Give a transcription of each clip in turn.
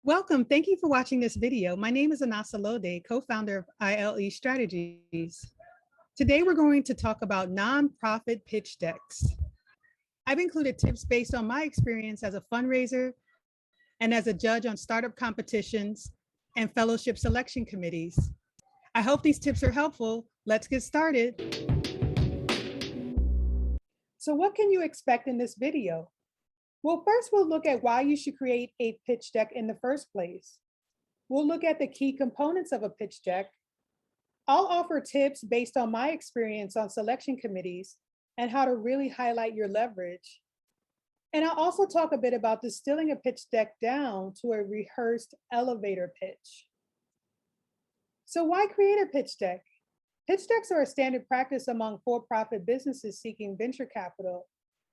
Welcome. Thank you for watching this video. My name is Anasa Scott-Laude, co-founder of ILE Strategies. Today, we're going to talk about nonprofit pitch decks. I've included tips based on my experience as a fundraiser and as a judge on startup competitions and fellowship selection committees. I hope these tips are helpful. Let's get started. So what can you expect in this video? Well, first we'll look at why you should create a pitch deck in the first place. We'll look at the key components of a pitch deck. I'll offer tips based on my experience on selection committees and how to really highlight your leverage. And I'll also talk a bit about distilling a pitch deck down to a rehearsed elevator pitch. So why create a pitch deck? Pitch decks are a standard practice among for-profit businesses seeking venture capital,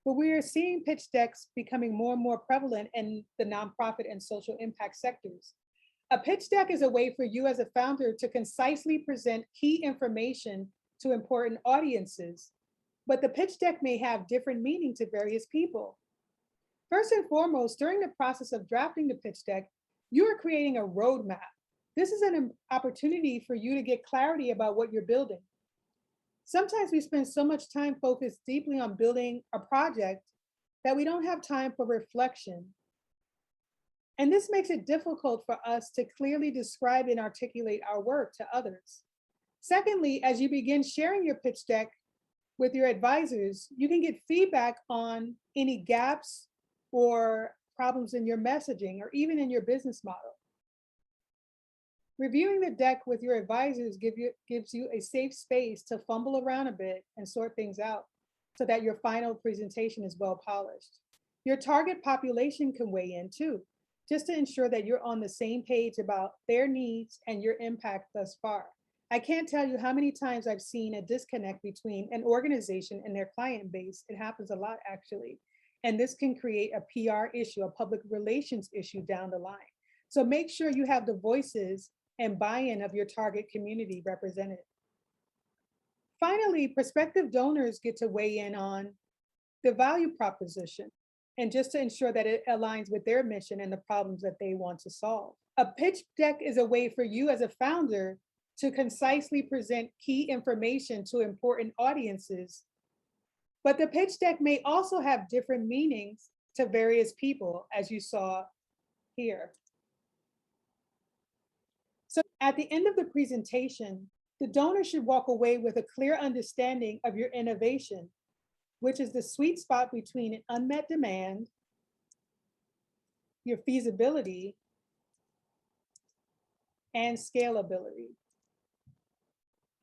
but we are seeing pitch decks becoming more and more prevalent in the nonprofit and social impact sectors. A pitch deck is a way for you as a founder to concisely present key information to important audiences, but the pitch deck may have different meaning to various people. First and foremost, during the process of drafting the pitch deck, you are creating a roadmap. This is an opportunity for you to get clarity about what you're building. Sometimes we spend so much time focused deeply on building a project that we don't have time for reflection. And this makes it difficult for us to clearly describe and articulate our work to others. Secondly, as you begin sharing your pitch deck with your advisors, you can get feedback on any gaps or problems in your messaging or even in your business model. Reviewing the deck with your advisors gives you a safe space to fumble around a bit and sort things out so that your final presentation is well polished. Your target population can weigh in too, just to ensure that you're on the same page about their needs and your impact thus far. I can't tell you how many times I've seen a disconnect between an organization and their client base. It happens a lot, actually. And this can create a PR issue, a public relations issue down the line. So make sure you have the voices and buy-in of your target community represented. Finally, prospective donors get to weigh in on the value proposition and just to ensure that it aligns with their mission and the problems that they want to solve. A pitch deck is a way for you as a founder to concisely present key information to important audiences, but the pitch deck may also have different meanings to various people, as you saw here. So at the end of the presentation, the donor should walk away with a clear understanding of your innovation, which is the sweet spot between an unmet demand, your feasibility, and scalability.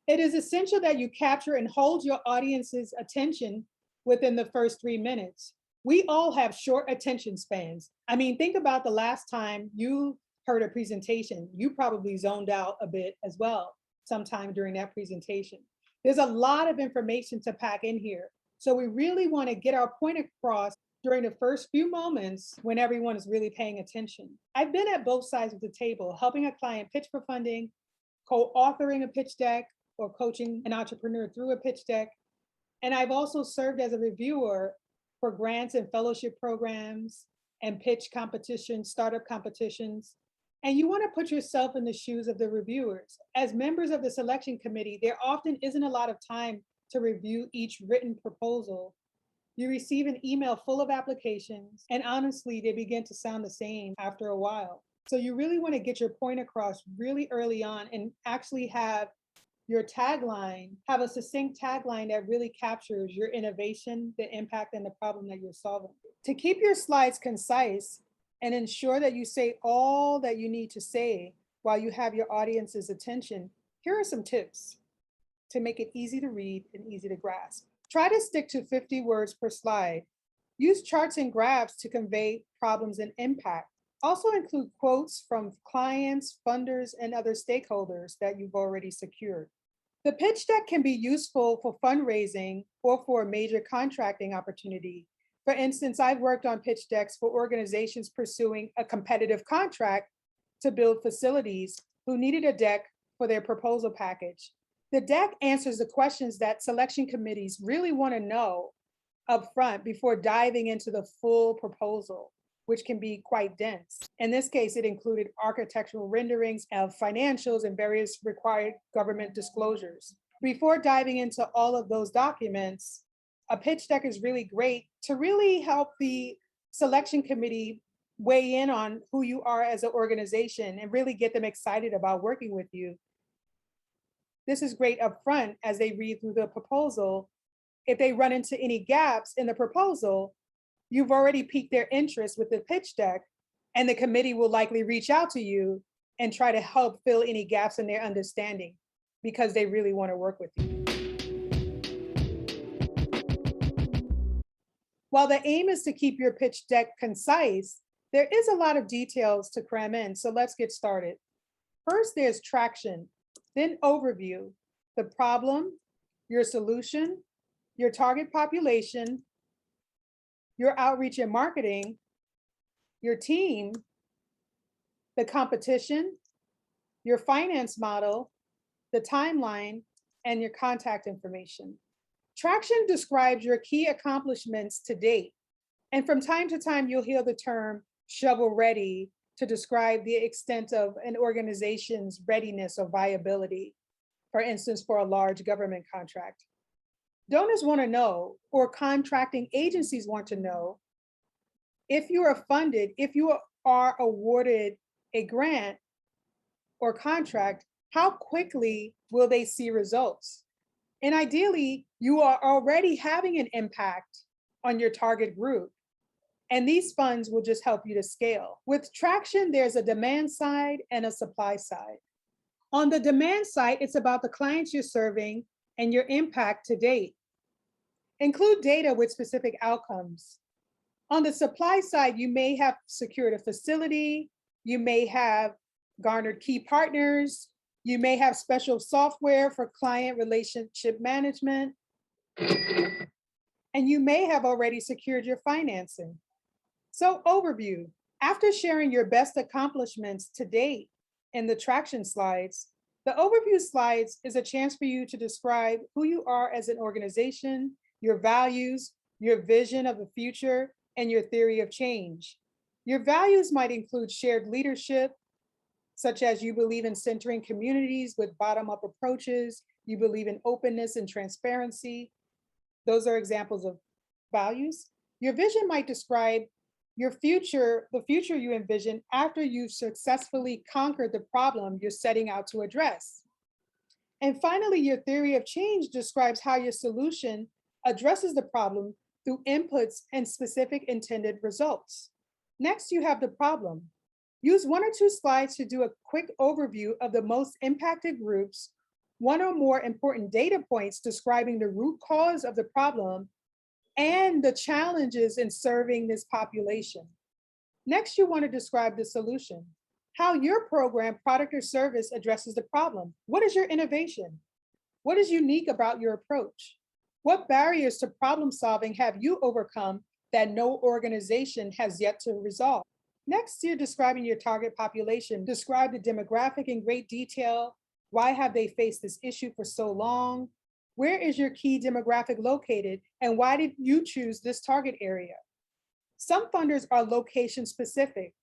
It is essential that you capture and hold your audience's attention within the first 3 minutes. We all have short attention spans. I mean, think about the last time you heard a presentation. You probably zoned out a bit as well sometime during that presentation. There's a lot of information to pack in here. So we really want to get our point across during the first few moments when everyone is really paying attention. I've been at both sides of the table, helping a client pitch for funding, co-authoring a pitch deck, or coaching an entrepreneur through a pitch deck. And I've also served as a reviewer for grants and fellowship programs and pitch competitions, startup competitions. And you want to put yourself in the shoes of the reviewers. As members of the selection committee, there often isn't a lot of time to review each written proposal. You receive an email full of applications, and honestly, they begin to sound the same after a while. So you really want to get your point across really early on and actually have your tagline, have a succinct tagline that really captures your innovation, the impact, and the problem that you're solving. To keep your slides concise, and ensure that you say all that you need to say while you have your audience's attention, here are some tips to make it easy to read and easy to grasp. Try to stick to 50 words per slide. Use charts and graphs to convey problems and impact. Also include quotes from clients, funders, and other stakeholders that you've already secured. The pitch deck can be useful for fundraising or for a major contracting opportunity. For instance, I've worked on pitch decks for organizations pursuing a competitive contract to build facilities who needed a deck for their proposal package. The deck answers the questions that selection committees really want to know up front before diving into the full proposal. which can be quite dense. In this case, it included architectural renderings of financials and various required government disclosures. Before diving into all of those documents, a pitch deck is really great to really help the selection committee weigh in on who you are as an organization and really get them excited about working with you. This is great upfront as they read through the proposal. If they run into any gaps in the proposal, you've already piqued their interest with the pitch deck, and the committee will likely reach out to you and try to help fill any gaps in their understanding because they really want to work with you. While the aim is to keep your pitch deck concise, there is a lot of details to cram in, so let's get started. First, there's traction, then overview, the problem, your solution, your target population, your outreach and marketing, your team, the competition, your finance model, the timeline, and your contact information. Traction describes your key accomplishments to date. And from time to time, you'll hear the term shovel ready to describe the extent of an organization's readiness or viability, for instance, for a large government contract. Donors want to know, or contracting agencies want to know, if you are funded, if you are awarded a grant or contract, how quickly will they see results? And ideally, you are already having an impact on your target group. And these funds will just help you to scale. With traction, there's a demand side and a supply side. On the demand side, it's about the clients you're serving and your impact to date. Include data with specific outcomes. On the supply side, you may have secured a facility, you may have garnered key partners, you may have special software for client relationship management, and you may have already secured your financing. So overview, after sharing your best accomplishments to date in the traction slides, the overview slides is a chance for you to describe who you are as an organization, your values, your vision of the future, and your theory of change. Your values might include shared leadership, such as you believe in centering communities with bottom-up approaches, you believe in openness and transparency. Those are examples of values. Your vision might describe your future, the future you envision after you've successfully conquered the problem you're setting out to address. And finally, your theory of change describes how your solution addresses the problem through inputs and specific intended results. Next, you have the problem. Use 1 or 2 slides to do a quick overview of the most impacted groups, 1 or more important data points describing the root cause of the problem and the challenges in serving this population. Next, you want to describe the solution, how your program, product, or service addresses the problem. What is your innovation? What is unique about your approach? What barriers to problem solving have you overcome that no organization has yet to resolve? Next, you're describing your target population. Describe the demographic in great detail. Why have they faced this issue for so long? Where is your key demographic located? And why did you choose this target area? Some funders are location specific.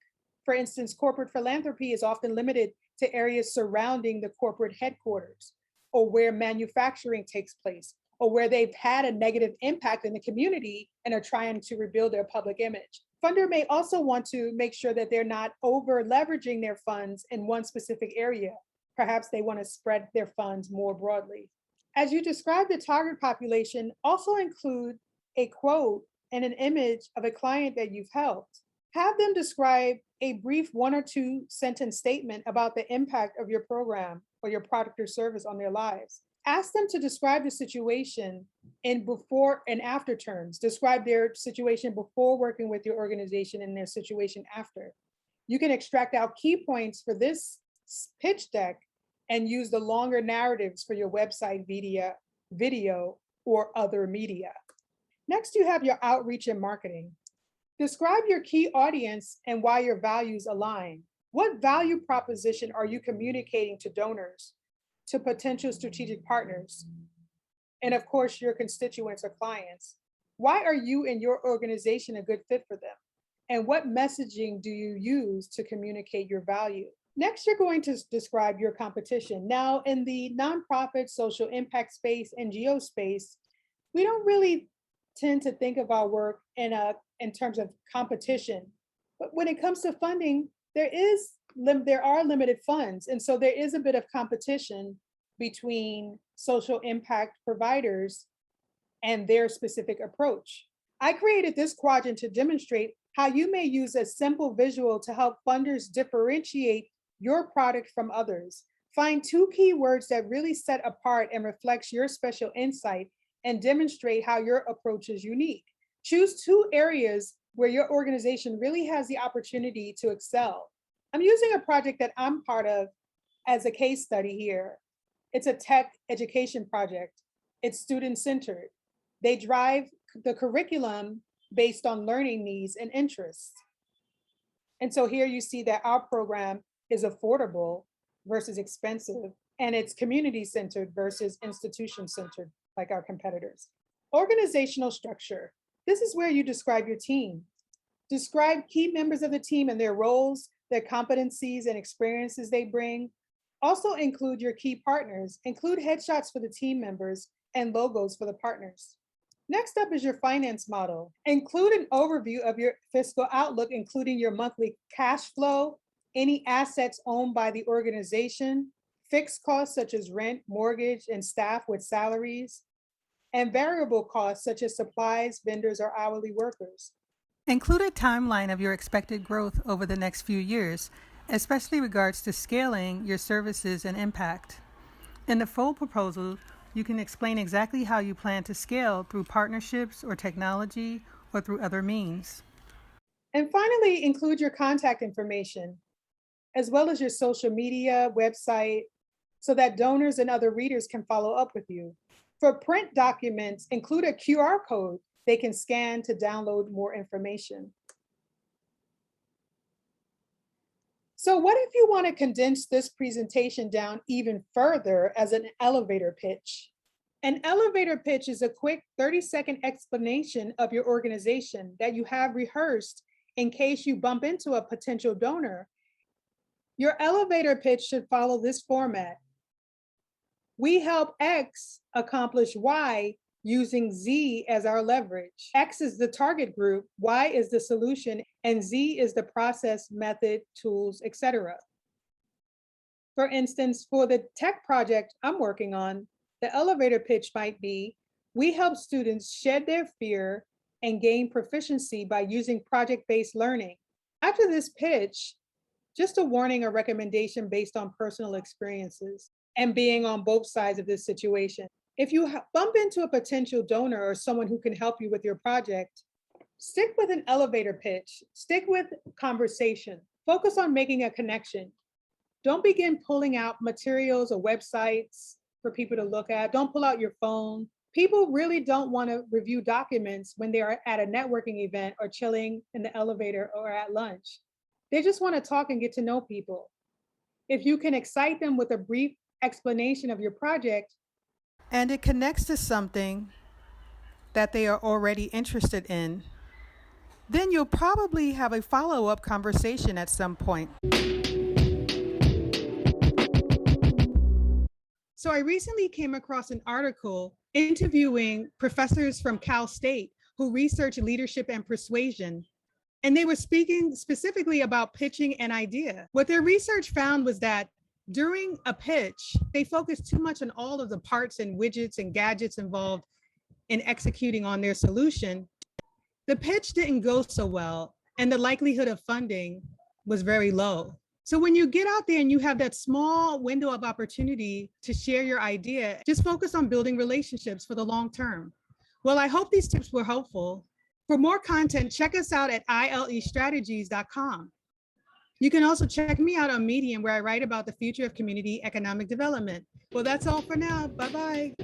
For instance, corporate philanthropy is often limited to areas surrounding the corporate headquarters, or where manufacturing takes place, or where they've had a negative impact in the community and are trying to rebuild their public image. Funder may also want to make sure that they're not over leveraging their funds in one specific area. Perhaps they want to spread their funds more broadly. As you describe the target population, also include a quote and an image of a client that you've helped. Have them describe a brief 1 or 2 sentence statement about the impact of your program or your product or service on their lives. Ask them to describe the situation in before and after terms. Describe their situation before working with your organization and their situation after. You can extract out key points for this pitch deck and use the longer narratives for your website, video, or other media. Next, you have your outreach and marketing. Describe your key audience and why your values align. What value proposition are you communicating to donors, to potential strategic partners, and of course, your constituents or clients? Why are you and your organization a good fit for them? And what messaging do you use to communicate your value? Next, you're going to describe your competition. Now, in the nonprofit, social impact space, NGO space, we don't really tend to think of our work in terms of competition. But when it comes to funding, there are limited funds, and so there is a bit of competition between social impact providers and their specific approach. I created this quadrant to demonstrate how you may use a simple visual to help funders differentiate your product from others. Find two keywords that really set apart and reflects your special insight and demonstrate how your approach is unique. Choose two areas where your organization really has the opportunity to excel. I'm using a project that I'm part of as a case study here. It's a tech education project. It's student-centered. They drive the curriculum based on learning needs and interests. And so here you see that our program is affordable versus expensive, and it's community-centered versus institution-centered, like our competitors. Organizational structure. This is where you describe your team. Describe key members of the team and their roles, their competencies and experiences they bring. Also include your key partners. Include headshots for the team members and logos for the partners. Next up is your finance model. Include an overview of your fiscal outlook, including your monthly cash flow, any assets owned by the organization, fixed costs such as rent, mortgage, and staff with salaries, and variable costs such as supplies, vendors, or hourly workers. Include a timeline of your expected growth over the next few years, especially regards to scaling your services and impact. In the full proposal, you can explain exactly how you plan to scale through partnerships or technology or through other means. And finally, include your contact information, as well as your social media, website, so that donors and other readers can follow up with you. For print documents, include a QR code they can scan to download more information. So what if you want to condense this presentation down even further as an elevator pitch? An elevator pitch is a quick 30-second explanation of your organization that you have rehearsed in case you bump into a potential donor. Your elevator pitch should follow this format. We help X accomplish Y using Z as our leverage. X is the target group, Y is the solution, and Z is the process, method, tools, etc. For instance, for the tech project I'm working on, the elevator pitch might be, we help students shed their fear and gain proficiency by using project-based learning. After this pitch, just a warning or recommendation based on personal experiences and being on both sides of this situation. If you bump into a potential donor or someone who can help you with your project, stick with an elevator pitch, stick with conversation, focus on making a connection. Don't begin pulling out materials or websites for people to look at. Don't pull out your phone. People really don't want to review documents when they are at a networking event or chilling in the elevator or at lunch. They just want to talk and get to know people. If you can excite them with a brief explanation of your project, and it connects to something that they are already interested in, then you'll probably have a follow-up conversation at some point. So I recently came across an article interviewing professors from Cal State who research leadership and persuasion. And they were speaking specifically about pitching an idea. What their research found was that during a pitch, they focused too much on all of the parts and widgets and gadgets involved in executing on their solution. The pitch didn't go so well, and the likelihood of funding was very low. So when you get out there and you have that small window of opportunity to share your idea, just focus on building relationships for the long term. Well, I hope these tips were helpful. For more content, check us out at ILEstrategies.com. You can also check me out on Medium, where I write about the future of community economic development. Well, that's all for now. Bye-bye.